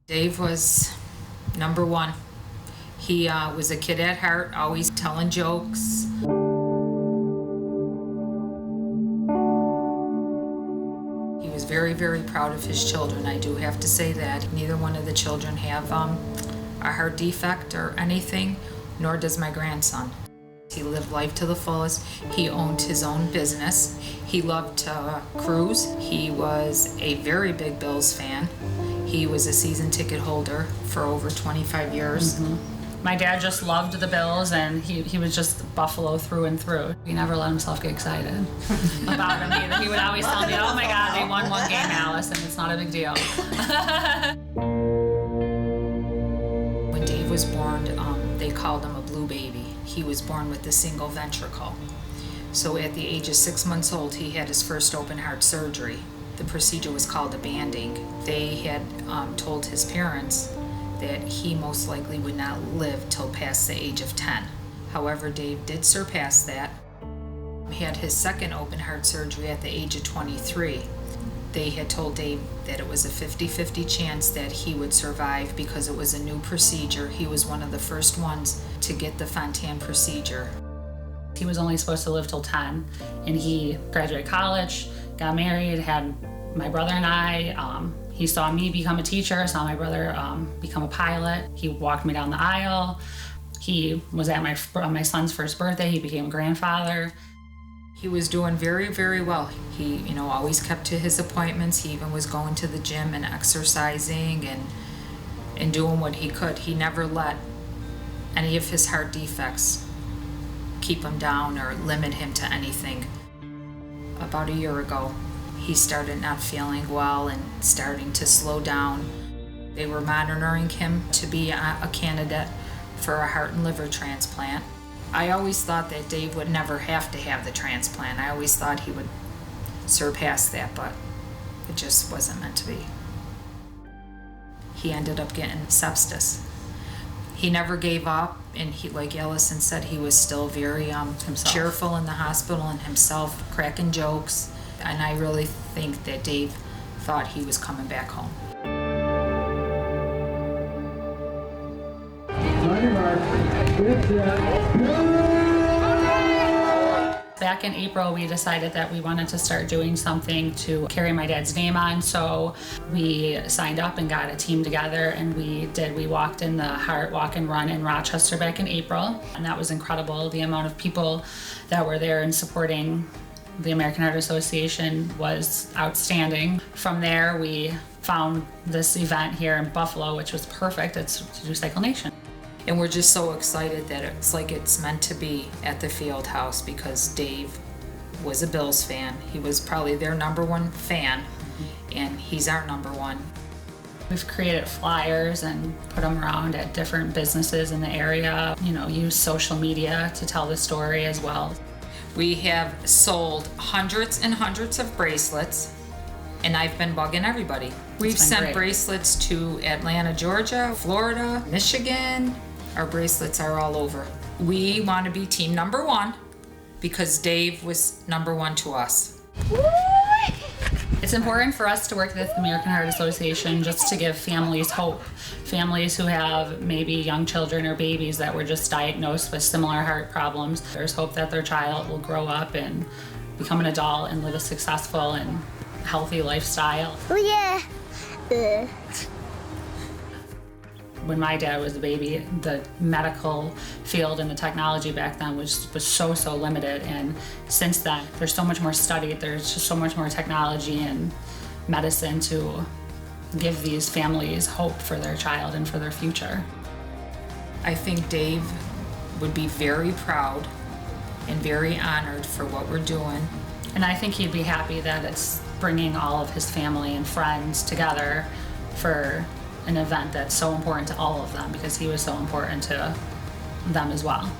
Dave was number one. He was a kid at heart, always telling jokes. He was very, very proud of his children. I do have to say that. Neither one of the children have a heart defect or anything, nor does my grandson. He lived life to the fullest. He owned his own business. He loved to cruise. He was a very big Bills fan. He was a season ticket holder for over 25 years. My dad just loved the Bills, and he was just Buffalo through and through. He never let himself get excited about them either. He would always tell me, oh my God, they won one game, Alice, and it's not a big deal. When Dave was born, they called him a blue baby. He was born with a single ventricle. So at the age of 6 months old, he had his first open heart surgery. The procedure was called a banding. They had told his parents that he most likely would not live till past the age of 10. However, Dave did surpass that. He had his second open heart surgery at the age of 23. They had told Dave that it was a 50-50 chance that he would survive because it was a new procedure. He was one of the first ones to get the Fontan procedure. He was only supposed to live till 10, and he graduated college, got married, had my brother and I. He saw me become a teacher, saw my brother become a pilot. He walked me down the aisle. He was at my son's first birthday. He became a grandfather. He was doing very, very well. He, always kept to his appointments. He even was going to the gym and exercising and doing what he could. He never let any of his heart defects keep him down or limit him to anything. About a year ago, he started not feeling well and starting to slow down. They were monitoring him to be a candidate for a heart and liver transplant. I always thought that Dave would never have to have the transplant. I always thought he would surpass that, but it just wasn't meant to be. He ended up getting sepsis. He never gave up, and he, like Allison said, he was still very cheerful in the hospital and himself, cracking jokes. And I really think that Dave thought he was coming back home. Back in April, we decided that we wanted to start doing something to carry my dad's name on, so we signed up and got a team together, and we walked in the Heart Walk and Run in Rochester back in April, and that was incredible. The amount of people that were there and supporting the American Heart Association was outstanding. From there, we found this event here in Buffalo, which was perfect. It's to do CycleNation. And we're just so excited that it's like it's meant to be at the field house because Dave was a Bills fan. He was probably their number one fan, and he's our number one. We've created flyers and put them around at different businesses in the area. Use social media to tell the story as well. We have sold hundreds and hundreds of bracelets, and I've been bugging everybody. We've sent bracelets to Atlanta, Georgia, Florida, Michigan. Our bracelets are all over. We want to be team number one because Dave was number one to us. It's important for us to work with the American Heart Association just to give families hope. Families who have maybe young children or babies that were just diagnosed with similar heart problems. There's hope that their child will grow up and become an adult and live a successful and healthy lifestyle. Oh yeah. When my dad was a baby, the medical field and the technology back then was so limited, and since then there's so much more study, there's just so much more technology and medicine to give these families hope for their child and for their future. I think Dave would be very proud and very honored for what we're doing. And I think he'd be happy that it's bringing all of his family and friends together for an event that's so important to all of them because he was so important to them as well.